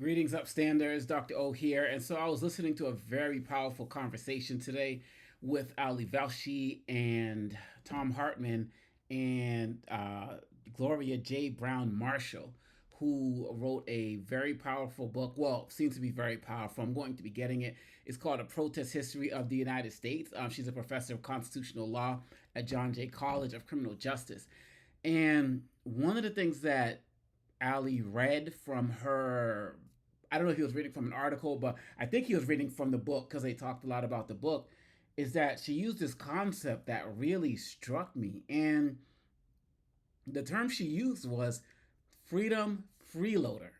Greetings, upstanders. Dr. O here. And so I was listening to a very powerful conversation today with Ali Velshi and Tom Hartman and Gloria J. Browne-Marshall, who wrote a very powerful book. Well, seems to be very powerful. I'm going to be getting it. It's called A Protest History of the United States. She's a professor of constitutional law at John Jay College of Criminal Justice. And one of the things that Ali read from her. I don't know if he was reading from an article, but I think he was reading from the book because they talked a lot about the book. Is that she used this concept that really struck me. And the term she used was freedom freeloader.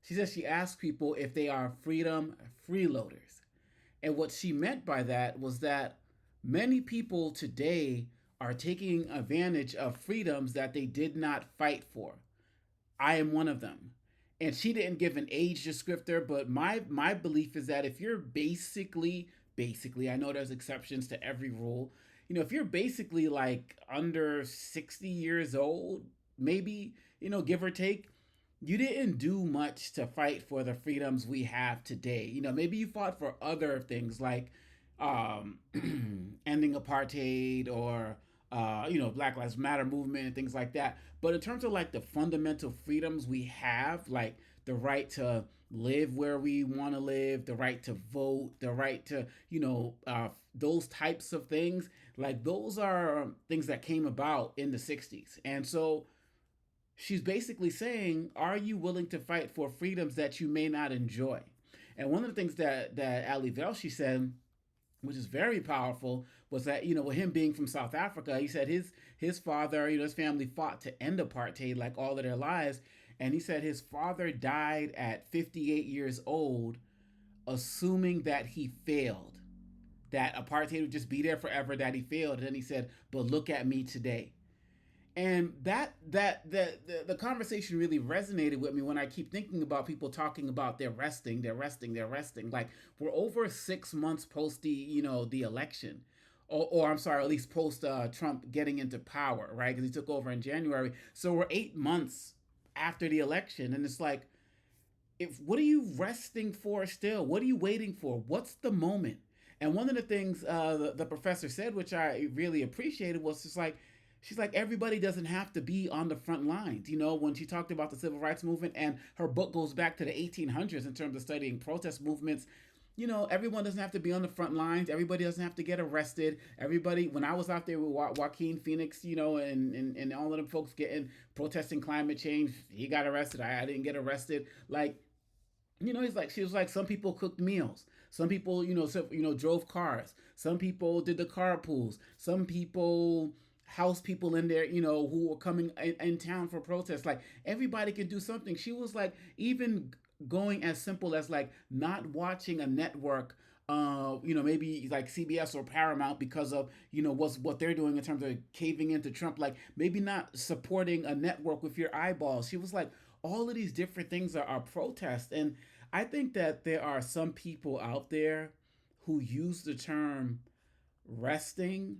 She said she asked people if they are freedom freeloaders. And what she meant by that was that many people today are taking advantage of freedoms that they did not fight for. I am one of them. And she didn't give an age descriptor, but my belief is that if you're basically, I know there's exceptions to every rule. If you're basically like under 60 years old, maybe, give or take, you didn't do much to fight for the freedoms we have today. Maybe you fought for other things like um, ending apartheid or Black Lives Matter movement and things like that. But in terms of like the fundamental freedoms we have, like the right to live where we want to live, the right to vote, the right to, those types of things, like those are things that came about in the 60s. And so she's basically saying, are you willing to fight for freedoms that you may not enjoy? And one of the things that Ali Velshi said, which is very powerful, was that with him being from South Africa, he said his father, his family fought to end apartheid like all of their lives, and he said his father died at 58 years old, assuming that he failed, that apartheid would just be there forever, that he failed, and then he said, "But look at me today." And the conversation really resonated with me when I keep thinking about people talking about they're resting. Like we're over 6 months post the election, or I'm sorry, at least post Trump getting into power, right? Because he took over in January, so we're 8 months after the election, and it's like, if what are you resting for still? What are you waiting for? What's the moment? And one of the things the professor said, which I really appreciated, was just like, she's like, everybody doesn't have to be on the front lines. When she talked about the civil rights movement, and her book goes back to the 1800s in terms of studying protest movements. Everyone doesn't have to be on the front lines. Everybody doesn't have to get arrested. Everybody, when I was out there with Joaquin Phoenix, and all of them folks getting protesting climate change, he got arrested. I didn't get arrested. Like, he's like, she was like, some people cooked meals. Some people, drove cars. Some people did the carpools. Some people house people in there, who were coming in town for protests. Like everybody could do something. She was like, even going as simple as like not watching a network, maybe like CBS or Paramount because of what they're doing in terms of caving into Trump. Like maybe not supporting a network with your eyeballs. She was like, all of these different things are protest. And I think that there are some people out there who use the term resting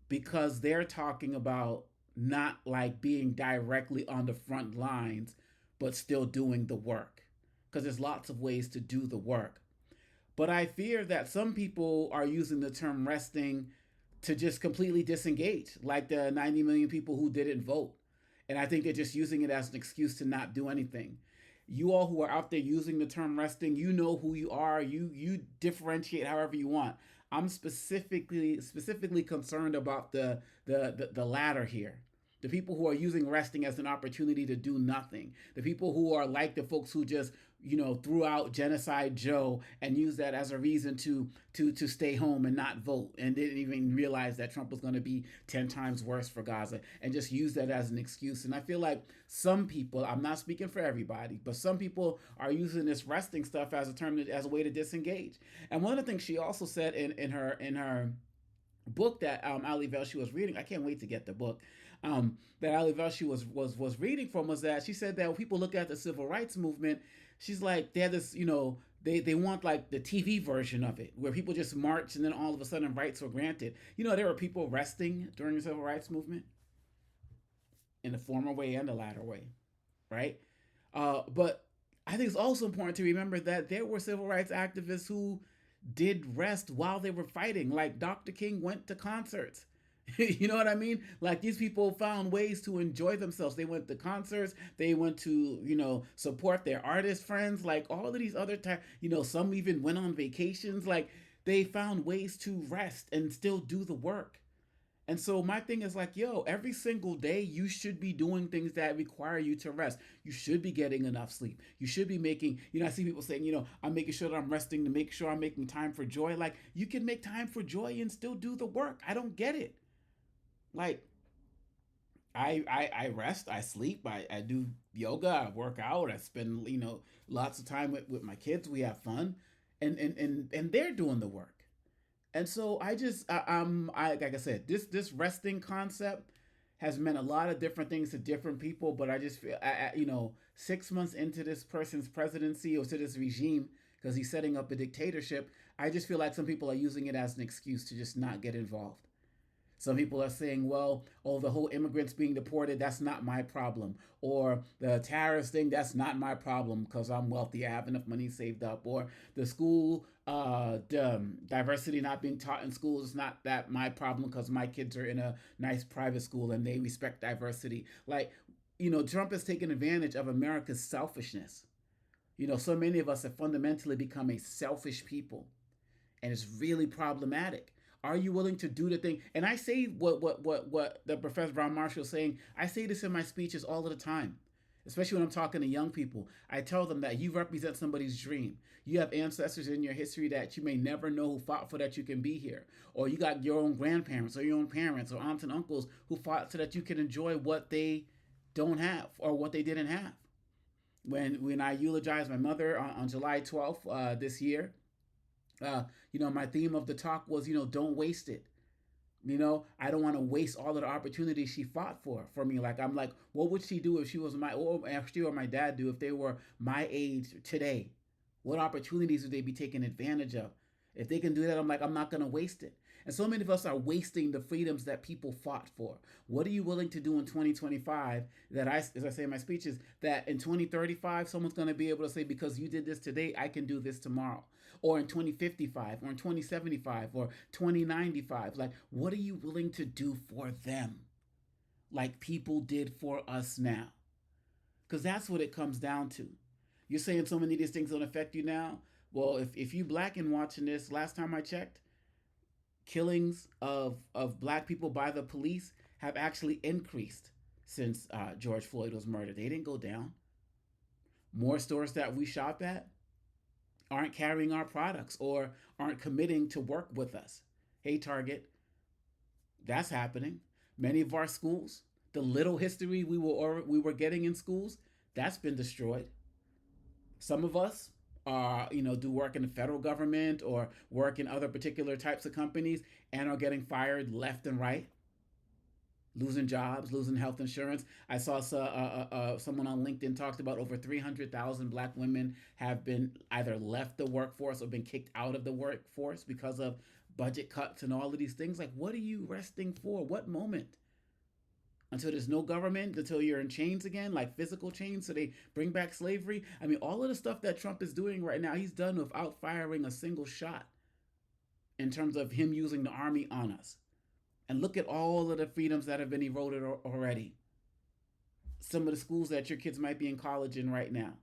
because they're talking about not like being directly on the front lines, but still doing the work. Because there's lots of ways to do the work. But I fear that some people are using the term resting to just completely disengage, like the 90 million people who didn't vote. And I think they're just using it as an excuse to not do anything. You all who are out there using the term resting, you know who you are. You differentiate however you want. I'm specifically concerned about the latter here. The people who are using resting as an opportunity to do nothing. The people who are like the folks who just threw out Genocide Joe and used that as a reason to stay home and not vote, and didn't even realize that Trump was going to be 10 times worse for Gaza, and just use that as an excuse. And I feel like some people, I'm not speaking for everybody, but some people are using this resting stuff as a term, as a way to disengage. And one of the things she also said in her book that Ali Velshi was reading, I can't wait to get the book. That Ali Velshi was reading from, was that she said that when people look at the civil rights movement, she's like, they had this, they want like the TV version of it, where people just march and then all of a sudden rights were granted. There were people resting during the civil rights movement in the former way and the latter way, right? But I think it's also important to remember that there were civil rights activists who did rest while they were fighting. Like Dr. King went to concerts. You know what I mean? Like these people found ways to enjoy themselves. They went to concerts. They went to, support their artist friends. Like all of these other types, some even went on vacations. Like they found ways to rest and still do the work. And so my thing is like, yo, every single day you should be doing things that require you to rest. You should be getting enough sleep. You should be making, I see people saying, I'm making sure that I'm resting to make sure I'm making time for joy. Like you can make time for joy and still do the work. I don't get it. Like I rest, I sleep, I do yoga, I work out, I spend, lots of time with my kids. We have fun and they're doing the work. And so I just like I said, this resting concept has meant a lot of different things to different people, but I just feel 6 months into this person's presidency or to this regime, because he's setting up a dictatorship, I just feel like some people are using it as an excuse to just not get involved. Some people are saying, well, oh, the whole immigrants being deported, that's not my problem. Or the tariffs thing, that's not my problem because I'm wealthy, I have enough money saved up. Or the school diversity not being taught in schools is not that my problem because my kids are in a nice private school and they respect diversity. Like, Trump has taken advantage of America's selfishness. So many of us have fundamentally become a selfish people, and it's really problematic. Are you willing to do the thing? And I say what the Professor Browne-Marshall is saying. I say this in my speeches all of the time, especially when I'm talking to young people. I tell them that you represent somebody's dream. You have ancestors in your history that you may never know who fought for that you can be here. Or you got your own grandparents or your own parents or aunts and uncles who fought so that you can enjoy what they don't have or what they didn't have. When I eulogized my mother on July 12th this year, my theme of the talk was, don't waste it. I don't want to waste all of the opportunities she fought for me. Like, I'm like, what would she do if she was or if she or my dad do if they were my age today? What opportunities would they be taking advantage of? If they can do that, I'm like, I'm not going to waste it. And so many of us are wasting the freedoms that people fought for. What are you willing to do in 2025 that as I say in my speeches, that in 2035, someone's going to be able to say, because you did this today, I can do this tomorrow. Or in 2055, or in 2075, or 2095. Like, what are you willing to do for them? Like people did for us now. Because that's what it comes down to. You're saying so many of these things don't affect you now. Well, if you black and watching this, last time I checked, killings of black people by the police have actually increased since George Floyd was murdered. They didn't go down. More stores that we shop at aren't carrying our products or aren't committing to work with us. Hey, Target, that's happening. Many of our schools, the little history we were getting in schools, that's been destroyed. Some of us do work in the federal government or work in other particular types of companies and are getting fired left and right, losing jobs, losing health insurance. I saw someone on LinkedIn talked about over 300,000 black women have been either left the workforce or been kicked out of the workforce because of budget cuts and all of these things. Like, what are you resting for? What moment? Until there's no government, until you're in chains again, like physical chains, so they bring back slavery. I mean, all of the stuff that Trump is doing right now, he's done without firing a single shot in terms of him using the army on us. And look at all of the freedoms that have been eroded already. Some of the schools that your kids might be in college in right now.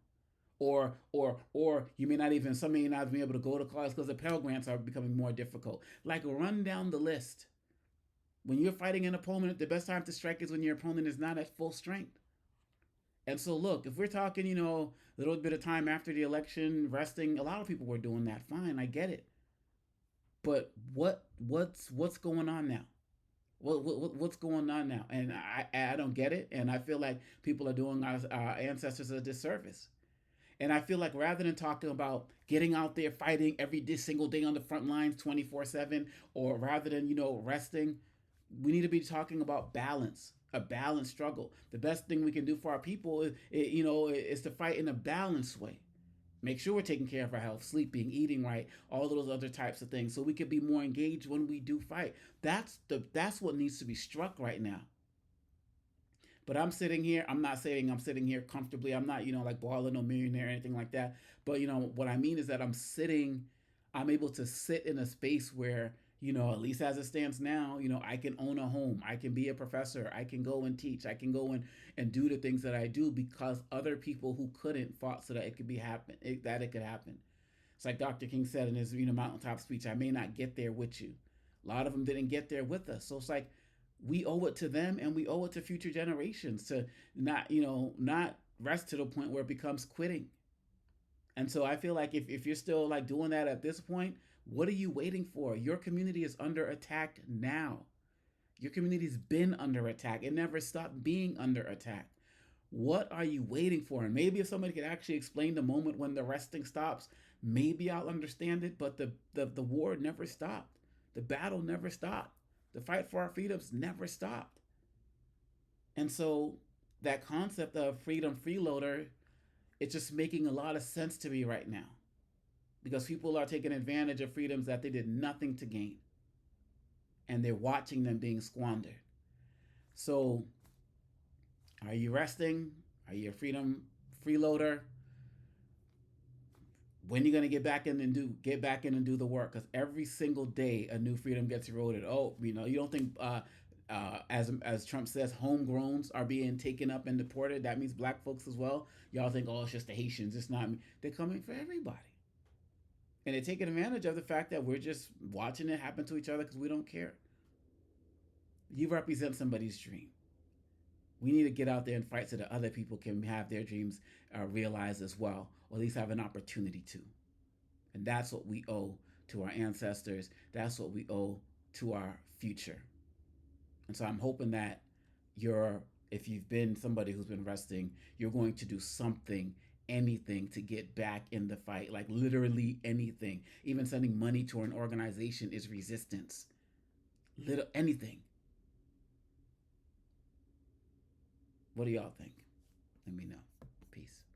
Or you may not even, some may not be able to go to college because the Pell Grants are becoming more difficult. Like, run down the list. When you're fighting an opponent, the best time to strike is when your opponent is not at full strength. And so, look, if we're talking, a little bit of time after the election, resting, a lot of people were doing that. Fine, I get it. But what's going on now? What's going on now? And I don't get it. And I feel like people are doing our ancestors a disservice. And I feel like rather than talking about getting out there fighting every single day on the front lines 24/7, or rather than, resting, we need to be talking about balance, a balanced struggle. The best thing we can do for our people is to fight in a balanced way. Make sure we're taking care of our health, sleeping, eating right, all those other types of things, so we can be more engaged when we do fight. That's what needs to be struck right now. But I'm sitting here. I'm not saying I'm sitting here comfortably. I'm not, like balling no millionaire or anything like that. But what I mean is that I'm able to sit in a space where, at least as it stands now, I can own a home. I can be a professor. I can go and teach. I can go and do the things that I do because other people who couldn't fought so that it could be happen, that it could happen. It's like Dr. King said in his mountaintop speech. I may not get there with you. A lot of them didn't get there with us. So it's like we owe it to them and we owe it to future generations to not rest to the point where it becomes quitting. And so I feel like if you're still like doing that at this point, what are you waiting for? Your community is under attack now. Your community's been under attack. It never stopped being under attack. What are you waiting for? And maybe if somebody could actually explain the moment when the resting stops, maybe I'll understand it. But the war never stopped. The battle never stopped. The fight for our freedoms never stopped. And so that concept of freedom freeloader, it's just making a lot of sense to me right now. Because people are taking advantage of freedoms that they did nothing to gain. And they're watching them being squandered. So are you resting? Are you a freedom freeloader? When are you going to get back in and do the work? Because every single day a new freedom gets eroded. Oh, you don't think as Trump says, homegrowns are being taken up and deported. That means black folks as well. Y'all think, oh, it's just the Haitians. It's not me. They're coming for everybody. And they're taking advantage of the fact that we're just watching it happen to each other because we don't care. You represent somebody's dream. We need to get out there and fight so that other people can have their dreams realized as well, or at least have an opportunity to. And that's what we owe to our ancestors. That's what we owe to our future. And so I'm hoping that if you've been somebody who's been resting, you're going to do something, anything to get back in the fight, like literally anything. Even sending money to an organization is resistance. Anything. What do y'all think? Let me know. Peace.